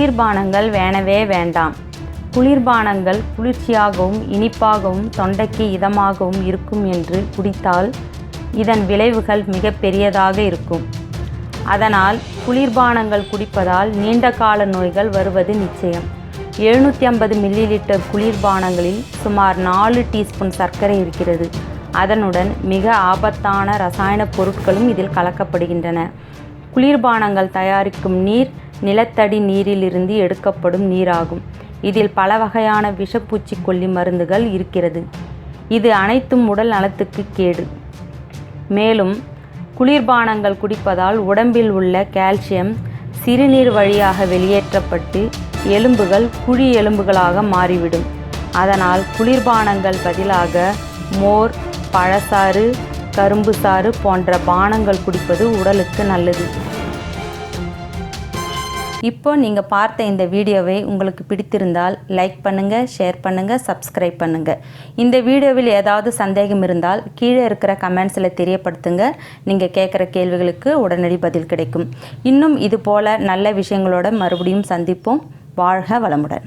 குளிர்பானங்கள் வேணவே வேண்டாம். குளிர்பானங்கள் குளிர்ச்சியாகவும் இனிப்பாகவும் தொண்டைக்கு இதமாகவும் இருக்கும் என்று குடித்தால் இதன் விளைவுகள் மிக பெரியதாக இருக்கும். அதனால் குளிர்பானங்கள் குடிப்பதால் நீண்ட கால நோய்கள் வருவது நிச்சயம். 750 மில்லிலிட்டர் குளிர்பானங்களில் சுமார் 4 டீஸ்பூன் சர்க்கரை இருக்கிறது. அதனுடன் மிக ஆபத்தான ரசாயன பொருட்களும் இதில் கலக்கப்படுகின்றன. குளிர்பானங்கள் தயாரிக்கும் நீர் நிலத்தடி நீரிலிருந்து எடுக்கப்படும் நீராகும். இதில் பல வகையான விஷப்பூச்சிக்கொல்லி மருந்துகள் இருக்கிறது. இது அனைத்தும் உடல் நலத்துக்கு கேடு. மேலும் குளிர்பானங்கள் குடிப்பதால் உடம்பில் உள்ள கால்சியம் சிறுநீர் வழியாக வெளியேற்றப்பட்டு எலும்புகள் குழி எலும்புகளாக மாறிவிடும். அதனால் குளிர்பானங்கள் பதிலாக மோர், பழச்சாறு, கரும்பு சாறு போன்ற பானங்கள் குடிப்பது உடலுக்கு நல்லது. இப்போ நீங்கள் பார்த்த இந்த வீடியோவை உங்களுக்கு பிடித்திருந்தால் லைக் பண்ணுங்கள், ஷேர் பண்ணுங்கள், சப்ஸ்கிரைப் பண்ணுங்கள். இந்த வீடியோவில் ஏதாவது சந்தேகம் இருந்தால் கீழே இருக்கிற கமெண்ட்ஸில் தெரியப்படுத்துங்க. நீங்கள் கேட்குற கேள்விகளுக்கு உடனடி பதில் கிடைக்கும். இன்னும் இது போல் நல்ல விஷயங்களோட மறுபடியும் சந்திப்போம். வாழ்க வளமுடன்.